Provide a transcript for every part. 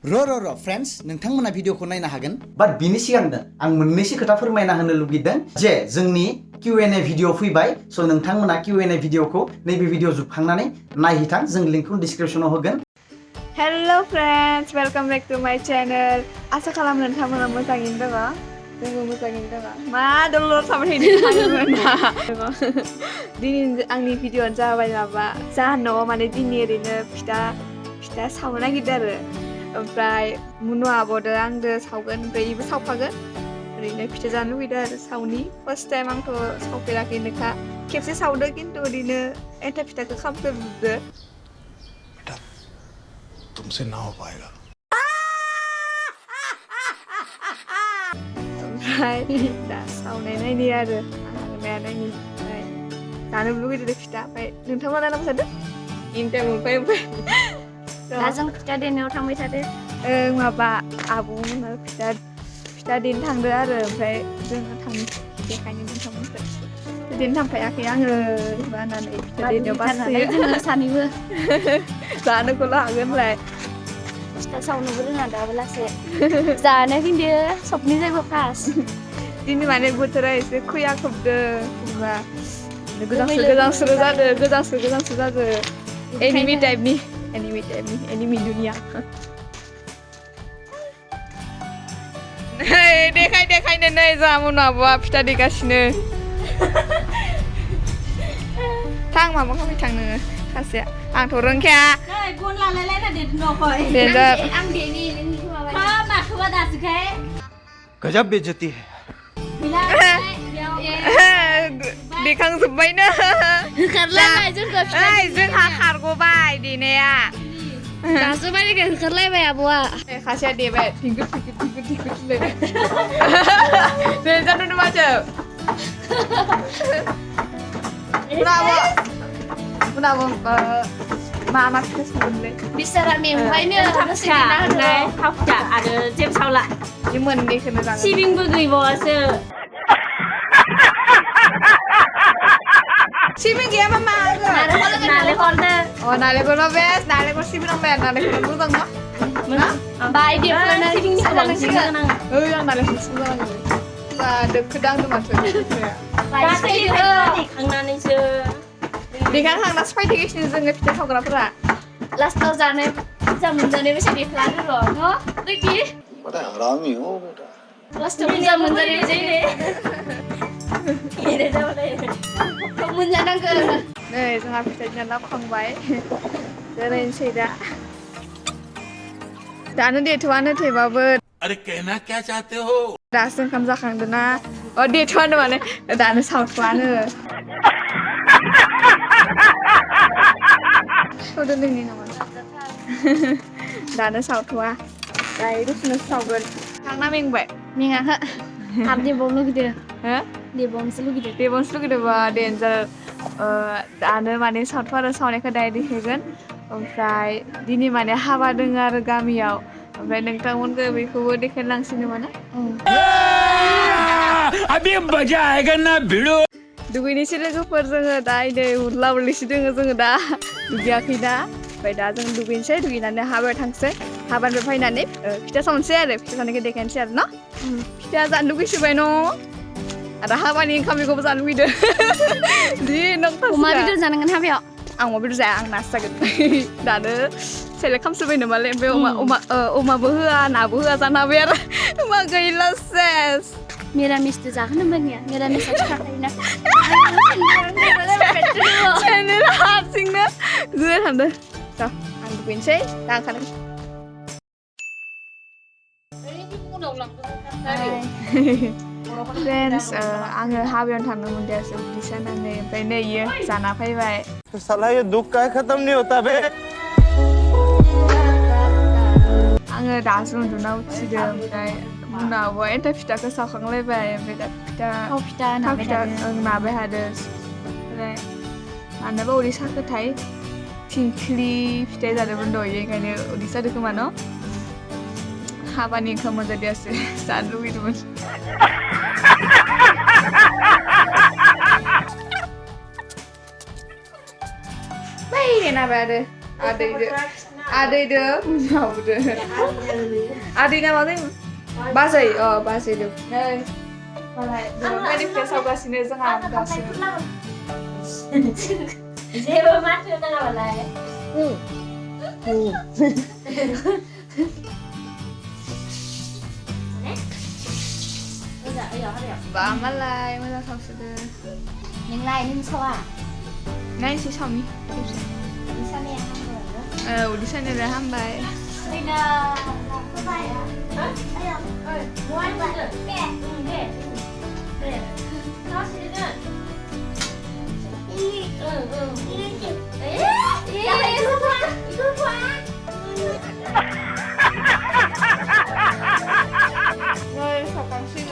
र फ्रेंड्स नोंथांमोना भिडियोखौ नायनो हागोन बाट बिनि सिगांनो आं मोननैसो खोथा फोरमायना होनो लुगैदों जे जोंनि Q&A भिडियो फैबाय स नोंथांमोना Q&A भिडियोखौ नैबे भिडियो जोबखांनानै नायहैथां जों लिंकखौ डिसक्रिप्शनाव होगोन hello friends welcome back to my channel आसा खालामो नोंथांमोना मोजाङैनो दङ जोंबो मोजाङैनो दङ मा दलर थाबाय थायो दिनै आंनि भिडियोआनो जाबाय माबा जाहोनाव माने दिनै ओरैनो फिथा सावनो नागिरदों आरो ओमफ्राय मुनु आब'दो आंदो सावगोन ओमफ्राय इबो सावफागोन ओरैनो फिथा जानो लुगैदों आरो सावनि फार्स्ट टाइम आंथ' सावफेराखैनोखा खेबसे सावदो खिन्थु ओरैनो एन्थाब फिथाखौ खामफेरदो तुमसे ना हो पाएगा ओमफ्राय दा सावनाय नायनि आरो आंनाया नायनि ओमफ्राय जानो लुगैदों फिथा ओमफ्राय नोंथांमोना नामा सानदों इनटाइम ओमफ्राय दा जों फिथा देनायाव थांबाय थादो माबा आब'मोना फिथा देनो थांदो आरो ओमफ्राय जोङो देखायनो नोंथांमोनखौ देनो थांफायाखै आङो बानानै फिथा देनायाव बासोयो जोङो सानैबो जानोखौल' हागोन होनलाय फिथा सावनोबो रोङा दाबो लासे जानो खिन्थु सबनि जायगायाव फार्स्ट दिनै माने बोथोरा एसे खुया खोबदो जेनेबा गोजांस्रो जादो एनिमि टाइपनि एनिमि दुनिया देखायनो नै जोंहा मुनु आब'आ फिथा देगासिनो थां माबा खालामबाय थां नोङो सासेया आंथ' रोंखाया गन लालायलायना देदनोखय देदो आं देनि नोंनिखौ माबाय माखौबा दासोखाय गजब बेइज्जती है देखांजोब्बायनो होखारलायबाय जोंखौ जोंहा खारग'बाय देनाया दासो बायनायखाय होखारलायबाय आब'आ खासेया देबाय थिंगुर दे जादों माथो मुनाबो मा फिथा संगोनलै बिसोरा मेंबायनो थाब फिथा आरो जेब सावला बे मोननैखौनो जागोन सिबिंबो गैबावासो सिबिं गैयाबा मा नालेंखरनो नालेंखरबा बेस्ट नालेंखर सिबिं नांबाय नालेंखर मोजां मा बाय देफोरनो सिबिंनिखौ बांसिन जागोन आं आं नालेंखर सिबिं जानांगौ दोखो दांदो माथो देखांनानैसो देखांखांना स्पाइटेगासिनो जोङो फिथा सावग्राफोरा लास्टाव जानाय बुरजा मोनजानाय बेसे देख्लानो र' न' रिकि बड़ा हरामी हो बेटा लास्टाव बुरजा मोनजानाय जायो एरे जाबाय मोनजानांगौ नै जोंहा फिथाइना लाबोखांबाय दोननोसै दानो देथ'आनो थेबाबो अरे कहना क्या चाहते हो दासो ओंखाम जाखांदों ना देथ'आनो माने दानो सावथ'आनो सौदो लोंनि नामा दानो सावथ'आ दायो दसेनो सावगोन थांना मेंबाय मेङाखै आरो देबावनो लुगैदो हो देबावनोसो लुगैदो देबावनोसो लुगैदोंबा डेन्जार दानो माने सावथ' आरो सावनायखौ दायो देखायगोन ओमफ्राय दिनै माने हाबा दङ आरो गामियाव ओमफ्राय नोंथांमोनखौ बेखौबो देखायलांसै नामा ना अभी मजा आएगा ना भिड़ो दुगैनोसै लोगोफोर जोङो दा नै उरला उरलिसो दोङो जोङो दा दुगैयाखै दा ओमफ्राय दा जों दुगैनोसै दुगैनानै हाबायाव थांसै हाबानिफ्राय फैनानै फिथा सावनोसै आरो फिथा सावनायखौ देखायनोसै आरो न' फिथा जानो लुगैसोबाय न' आरो हाबानि ओंखामखौबो जानो लुगैदो जि अमा बेदर जानांगोन हाबायाव आं अमा बेदर जाया आं नासो जागोन दानो सेलेक्ट खालामसोबाय नामालै ओमफ्राय अमाबो होआ नाबो होआ जानो हाबाय आरो मा गैला सेस मिरामिसथ' जागोन होमबानिया मिरामिसावसो थाखायोना चेनेल हारसिंनो गोरा थांदो दा आं दुगैनोसै दा ओंखारनो फ्रेन्ड्स आङो हाबायाव थांनो मोनदियासै उदै सानानै ओमफ्राय नै इयो जाना फैबाय साला ये दुख का खत्म नहीं होता बे आङो दासो उन्दुना उथिदों ओमफ्राय मुनाबो एन्थाब फिथाखौ सावखांलायबाय ओमफ्राय दा थाव फिथा नाबाय हादों ओमफ्राय मानोबा उदै साखोथाय थिंख्लि फिथाइ जादोंमोन दहाय ओंखायनो उदै सादों खोमा न' हाबानि ओंखाम मोनजादियासै जानो लुगैदोंमोन बै नाबाय आरो आदैजों Adaido unyawdo. Adina मा जायोमोन? बाजै बाजैदो नै मालाय बेनिफ्राय सावगासिनो जोंहा दासिम जेबो माथो नाङाबालाय बा मालाय मोजां सावसोदो नोंलाय नों सावा नायनोसै सावनि सानाया उदै सानाया हामबाय फैना लाफाबाय ayo muat buat deh Rồi sao con xin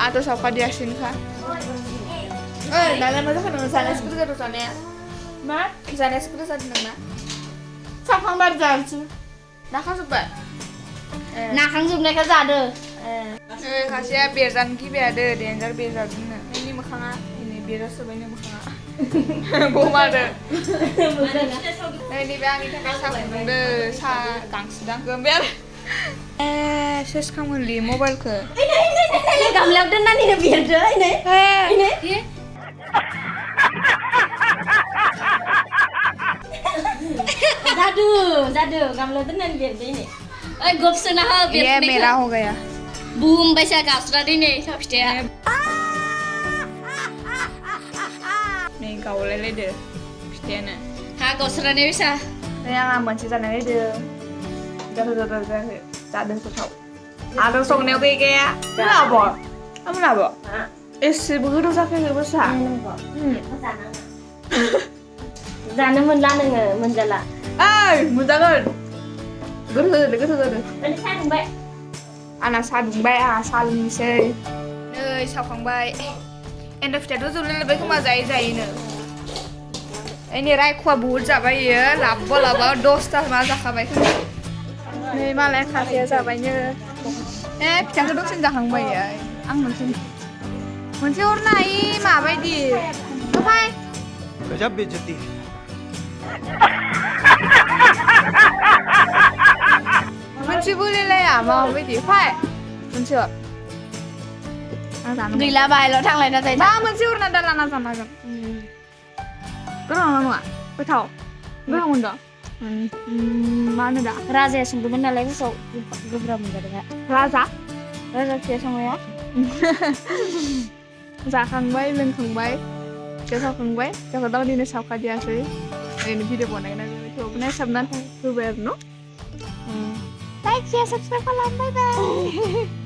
atau siapa dia sini kah? Dalam masa kan sana seperti itu sana. Mat, sana seperti itu nama. Siapa yang berjanji? Nak kan sebab. नाखांजोबनायखौ जादो Kasih biaran ki biada, danger biaran ini makanya ini biara sebenarnya makanya. Bom ada. Ini biang kita kasih benda sa gang sedang gembar. Ses kamu li mobile ke? ini gamlau donan ini biada ini ini जादू gamlau donan biada ini gopsuna ha biada ये मेरा हो गया boom baisa gasra dini sabstia nih kau lele deh Kristiana ha gasra ne bisa yang aman sih sana deh gak ada sesuatu ada song neo kayak apa kamu apa begitu sakit besar जानो मोनला नोङो मोनजाला मोनजागोन गोथौ माने सादुंबाय आंना सादुंबाय आंहा साहा लोंनोसै नै सावखांबाय एन्दा फिथाइथ' जौलायलायबाय खोमा जायैनो एनि रायख'आ बुहुद जाबाय इयो लाबबा 10ता मा जाखाबाय खोमा नै मालाय खासेया जाबायनो फिथाइखौ दसेनो जाखांबाय आं मोनसे हरनाय माबायदि ओमफ्राय गजब बेइज्जती मोनसे बोलायलाया माबायदि फाय मोनसे गैला बाहायल' थांलायना जायो मा मोनसे हरना दा लाना जानो हागोन गोथाव नङा गोथाव मोनदों मा होनो दा राजाया संदोंमोन नालाय गोसोआव गोब्राब मोनजादों राजा फिसा संनाया जाखांबाय लोंखांबाय जाखांबाय जोंखौ दा दिनै सावखादियासै ओरैनो भिडिअ बानायनानै थेवबो साबनानै होबाय आरो न' लाइक शेयार साबस्क्राइब खालाम बाय बाय